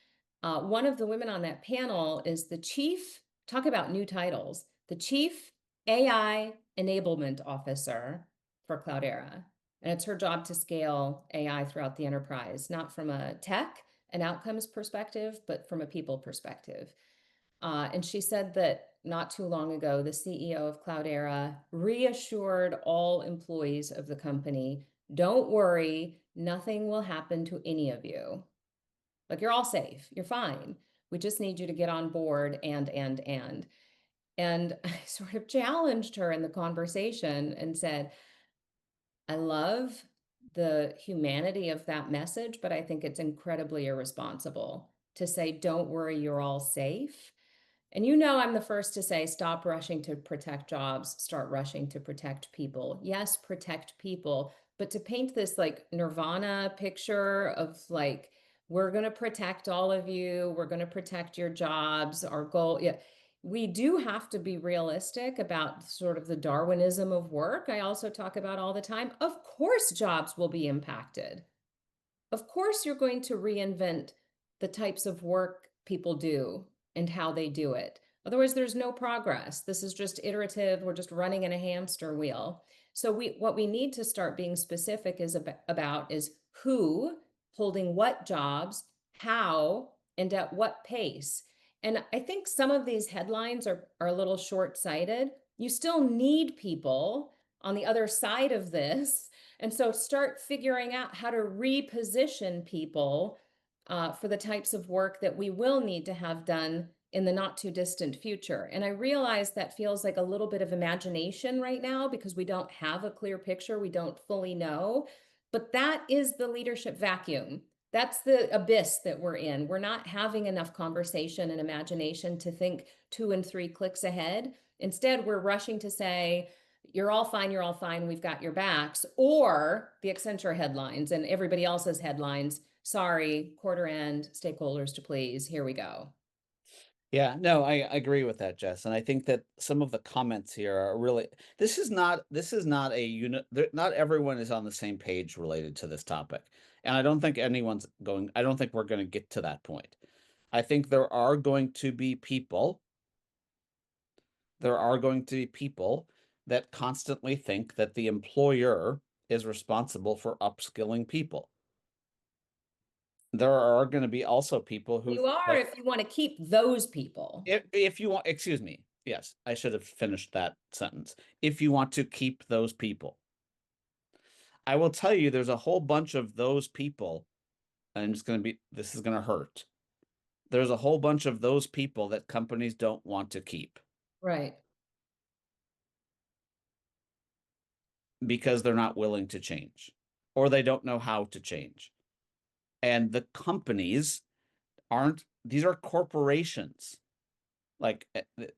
One of the women on that panel is the chief, talk about new titles, the chief AI enablement officer for Cloudera. And it's her job to scale AI throughout the enterprise, not from a tech and outcomes perspective, but from a people perspective. And she said that not too long ago, the CEO of Cloudera reassured all employees of the company, don't worry, nothing will happen to any of you. Like you're all safe, you're fine. We just need you to get on board and. And I sort of challenged her in the conversation and said, I love the humanity of that message, but I think it's incredibly irresponsible to say, don't worry, you're all safe. And I'm the first to say, stop rushing to protect jobs, start rushing to protect people. Yes, protect people, but to paint this like nirvana picture of like, we're going to protect all of you, we're going to protect your jobs, our goal. Yeah. we do have to be realistic about sort of the Darwinism of work. I also talk about all the time. Of course, jobs will be impacted. Of course, you're going to reinvent the types of work people do and how they do it. Otherwise, there's no progress. This is just iterative. We're just running in a hamster wheel. So what we need to start being specific is about is who holding what jobs, how, and at what pace. And I think some of these headlines are a little short-sighted. You still need people on the other side of this, and so start figuring out how to reposition people for the types of work that we will need to have done in the not too distant future. And I realize that feels like a little bit of imagination right now because we don't have a clear picture. We don't fully know. But that is the leadership vacuum. That's the abyss that we're in. We're not having enough conversation and imagination to think 2 and 3 clicks ahead. Instead, we're rushing to say, you're all fine, we've got your backs, or the Accenture headlines and everybody else's headlines. Sorry, quarter end, stakeholders to please, here we go. Yeah, no, I agree with that, Jess. And I think that some of the comments here are really, this is not a unit, not everyone is on the same page related to this topic. And I don't think we're going to get to that point. I think there are going to be people that constantly think that the employer is responsible for upskilling people. There are going to be also people who You are like, if you want to keep those people. if you want, excuse me, yes, I should have finished that sentence. If you want to keep those people, I will tell you, there's a whole bunch of those people, and this is going to hurt. There's a whole bunch of those people that companies don't want to keep Right. because they're not willing to change or they don't know how to change. And the companies these are corporations. Like,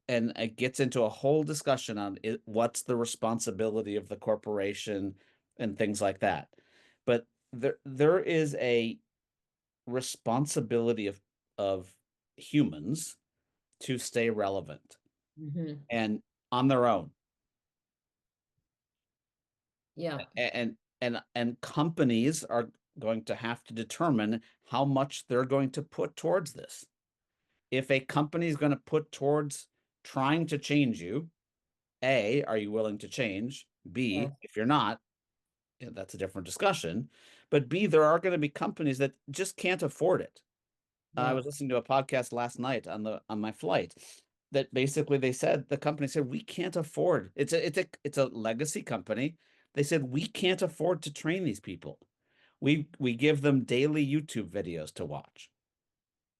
and it gets into a whole discussion on what's the responsibility of the corporation and things like that. But there is a responsibility of humans to stay relevant Hmm. and on their own. Yeah. And companies are going to have to determine how much they're going to put towards this. If a company is going to put towards trying to change you, A, are you willing to change? B, Yes. if you're not, that's a different discussion. But B, there are going to be companies that just can't afford it. I Yeah. was listening to a podcast last night on my flight that basically the company said we can't afford. It's a legacy company. They said we can't afford to train these people. We give them daily YouTube videos to watch.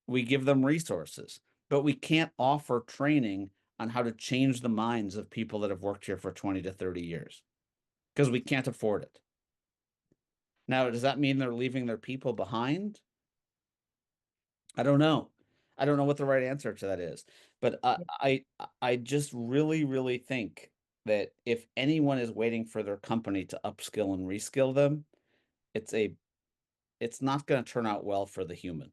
We give them resources, but we can't offer training on how to change the minds of people that have worked here for 20 to 30 years because we can't afford it. Now, does that mean they're leaving their people behind? I don't know. I don't know what the right answer to that is. But I just really, really think that if anyone is waiting for their company to upskill and reskill them, it's a it's not going to turn out well for the human.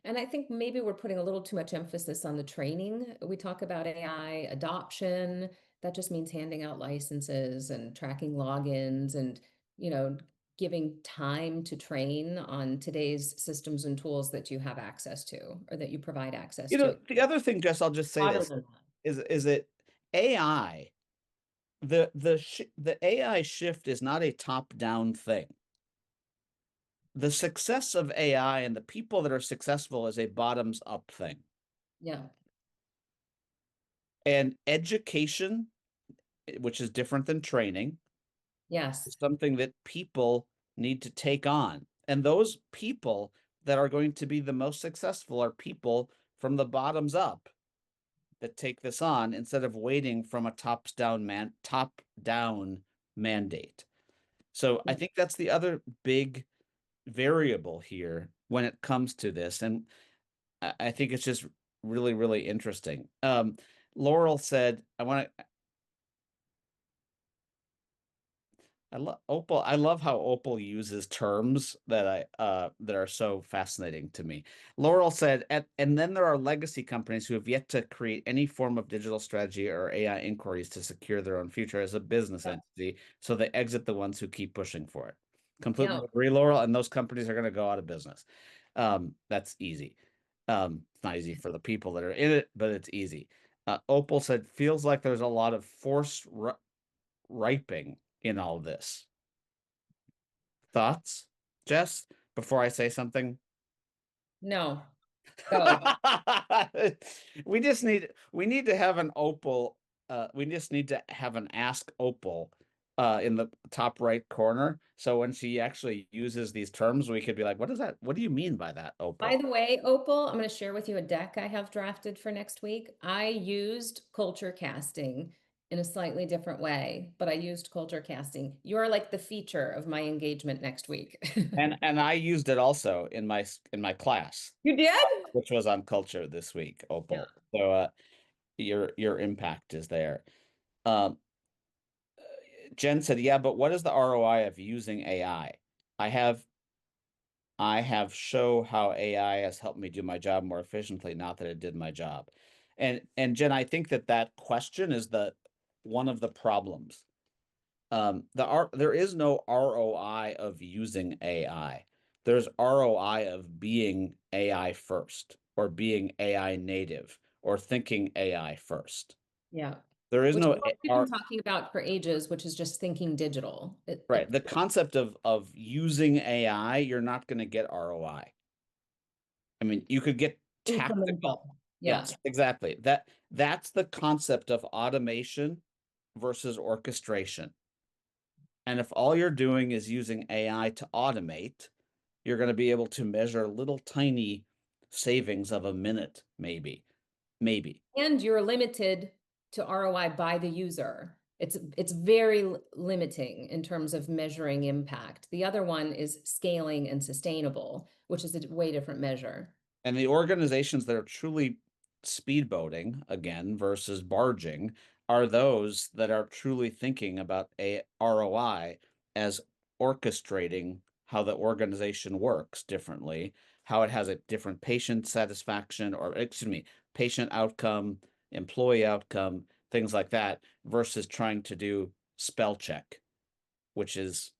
And I think maybe we're putting a little too much emphasis on the training. We talk about AI adoption. That just means handing out licenses and tracking logins and, you know, giving time to train on today's systems and tools that you have access to or that you provide access to. The other thing, Jess, I'll just say Broader this than that. is that AI, the AI shift is not a top-down thing. The success of AI and the people that are successful is a bottoms-up thing. Yeah. And education, which is different than training, Yes. is something that people need to take on. And those people that are going to be the most successful are people from the bottoms up that take this on instead of waiting from a top down mandate. So I Yeah. think that's the other big variable here when it comes to this. And I think it's just really, really interesting. Laurel said, I love Opal. I love how Opal uses terms that that are so fascinating to me. Laurel said, and then there are legacy companies who have yet to create any form of digital strategy or AI inquiries to secure their own future as a business Yeah. entity, so they exit the ones who keep pushing for it. Completely Yeah. agree, Laurel, and those companies are going to go out of business. That's easy. It's not easy for the people that are in it, but it's easy. Opal said, feels like there's a lot of forced riping in all this. Thoughts, Jess, before I say something? No, go. We need to have an Opal, we just need to have an Ask Opal in the top right corner. So when she actually uses these terms, we could be like, what is that? What do you mean by that, By Opal? the way, Opal, I'm going to share with you a deck I have drafted for next week. I used culture casting in a slightly different way, but I used culture casting. You're like the feature of my engagement next week. And I used it also in my class, You did? which was on culture this week, Yeah. Opal. So your impact is there. Um, Jen said, "Yeah, but what is the ROI of using AI? I have I have show how AI has helped me do my job more efficiently, not that it did my job." And Jen, I think that that question is the one of the problems. There is no ROI of using AI. There's ROI of being AI first, or being AI native, or thinking AI first. Yeah. There is Which is no what we've been talking about for ages, which is just thinking digital. right. The concept of using AI, you're not going to get ROI. I mean, you could get tactical. Incremental. Yeah. Yes, exactly. That's the concept of automation versus orchestration. And if all you're doing is using AI to automate, you're going to be able to measure little tiny savings of a minute, maybe. Maybe. And you're limited to ROI by the user. It's very limiting in terms of measuring impact. The other one is scaling and sustainable, which is a way different measure. And the organizations that are truly speedboating again versus barging are those that are truly thinking about a ROI as orchestrating how the organization works differently, how it has a different patient satisfaction, or excuse me, patient outcome, employee outcome, things like that, versus trying to do spell check, which is,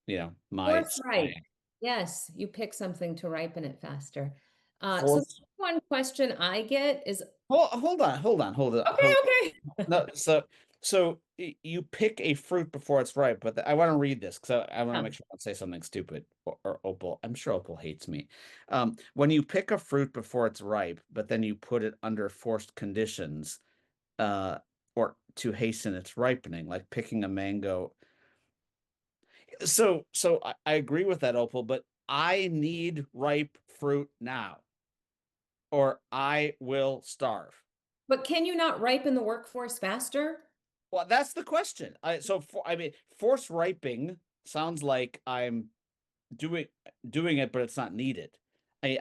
my Forthright. Yes, you pick something to ripen it faster. So fourth. one question I get is, Hold on. okay, okay. No, you pick a fruit before it's ripe, but I want to read this because I want to Yeah. make sure I don't say something stupid, or Opal. I'm sure Opal hates me. When you pick a fruit before it's ripe, but then you put it under forced conditions, uh, or to hasten its ripening, like picking a mango. So I agree with that, Opal, but I need ripe fruit now, or I will starve. But can you not ripen the workforce faster? Well, that's the question. I mean, force riping sounds like I'm doing doing it, but it's not needed.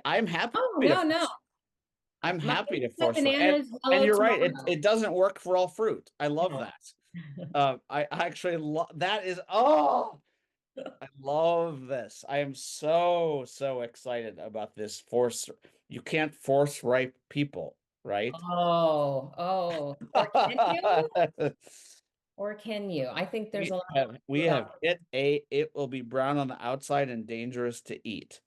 I'm happy Oh, to no, no. I'm My happy to favorite force bananas and yellow you're right. tomorrow. It doesn't work for all fruit. I love No. that. I actually love that is I love this. I am so excited about this force. You can't force ripe people, right? Oh, oh. Or can you? Or can you? I think there's a lot more to We do about have hit it will be brown on the outside and dangerous to eat.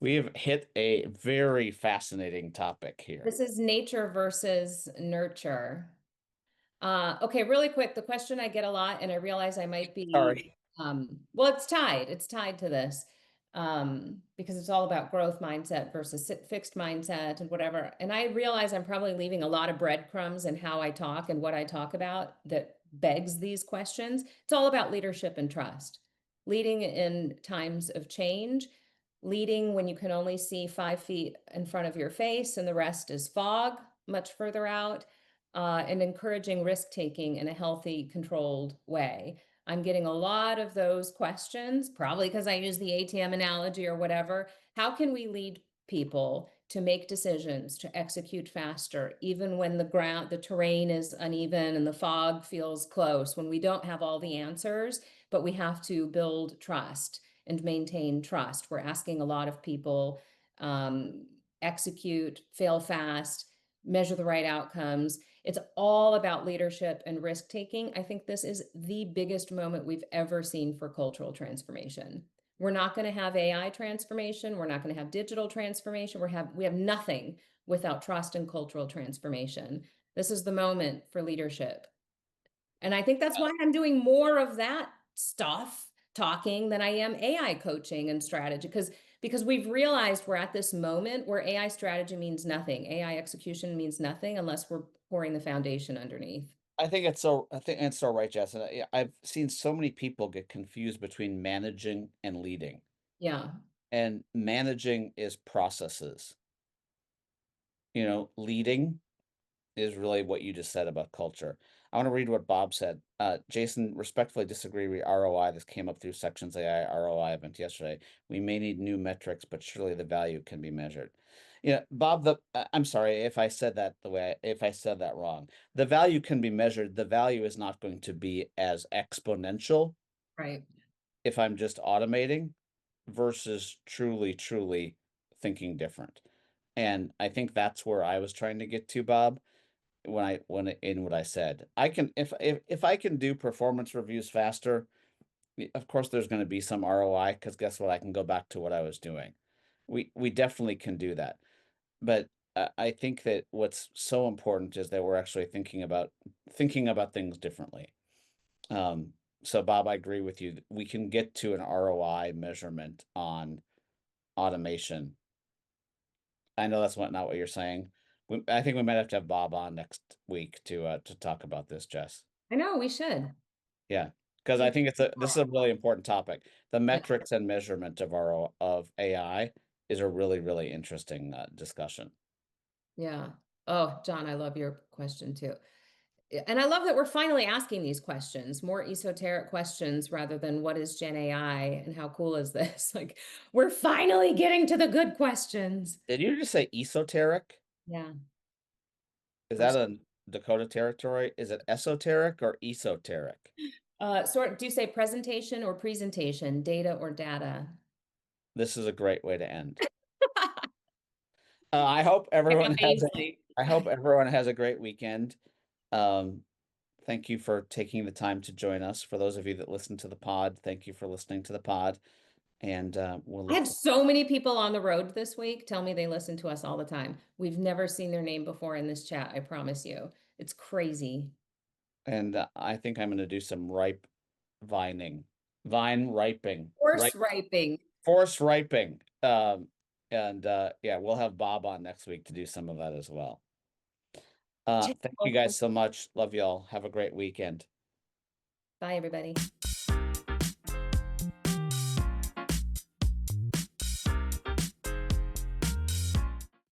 We have hit a very fascinating topic here. this is nature versus nurture. Okay, really quick, the question I get a lot, and I realize I might be, Sorry. well, it's tied to this, because it's all about growth mindset versus fixed mindset and whatever. And I realize I'm probably leaving a lot of breadcrumbs in how I talk and what I talk about that begs these questions. It's all about leadership and trust. Leading in times of change, leading when you can only see 5 feet in front of your face and the rest is fog much further out, and encouraging risk taking in a healthy, controlled way. I'm getting a lot of those questions, probably because I use the ATM analogy or whatever. How can we lead people to make decisions, to execute faster, even when the terrain is uneven and the fog feels close, when we don't have all the answers, but we have to build trust and maintain trust. We're asking a lot of people, execute, fail fast, measure the right outcomes. It's all about leadership and risk taking. I think this is the biggest moment we've ever seen for cultural transformation. We're not going to have AI transformation. We're not going to have digital transformation. We have nothing without trust and cultural transformation. This is the moment for leadership. And I think that's why I'm doing more of that stuff talking than I am AI coaching and strategy because we've realized we're at this moment where AI strategy means nothing. AI execution means nothing unless we're pouring the foundation underneath. I think it's so right, Jess. And I've seen so many people get confused between managing and leading. Yeah. And managing is processes. Leading is really what you just said about culture. I want to read what Bob said. Jason, respectfully disagree with ROI. This came up through Sections AI ROI event yesterday. We may need new metrics, but surely the value can be measured. Bob, I'm sorry if I said that if I said that wrong. The value can be measured. The value is not going to be as exponential Right. if I'm just automating versus truly thinking different. And I think that's where I was trying to get to, Bob, in what I said. I can if I can do performance reviews faster, of course there's going to be some ROI because guess what? I can go back to what I was doing. We definitely can do that. But I think that what's so important is that we're actually thinking about things differently. Um, so Bob, I agree with you. We can get to an ROI measurement on automation. I know that's not what you're saying. I think we might have to have Bob on next week to talk about this, Jess. I know we should. Yeah, because I think this is a really important topic. The Yeah. metrics and measurement of AI is a really interesting discussion. Yeah. Oh, John, I love your question too. And I love that we're finally asking these questions, more esoteric questions rather than what is Gen AI and how cool is this? Like, we're finally getting to the good questions. Did you just say esoteric? Yeah. Is We're, that a Dakota territory? Is it esoteric or esoteric? do you say presentation or presentation, data or data? This is a great way to end. I hope Like everyone has amazing. I hope everyone has a great weekend. Um, Thank you for taking the time to join us. For those of you that listen to the pod, thank you for listening to the pod. And we'll I look had for so many people on the road this week tell me they listen to us all the time. We've never seen their name before in this chat, I promise you. It's crazy. and I think I'm going to do some vining, vine riping, Horse right? riping. Force riping. And yeah, we'll have Bob on next week to do some of that as well. Thank you guys so much. Love y'all. Have a great weekend. Bye, everybody.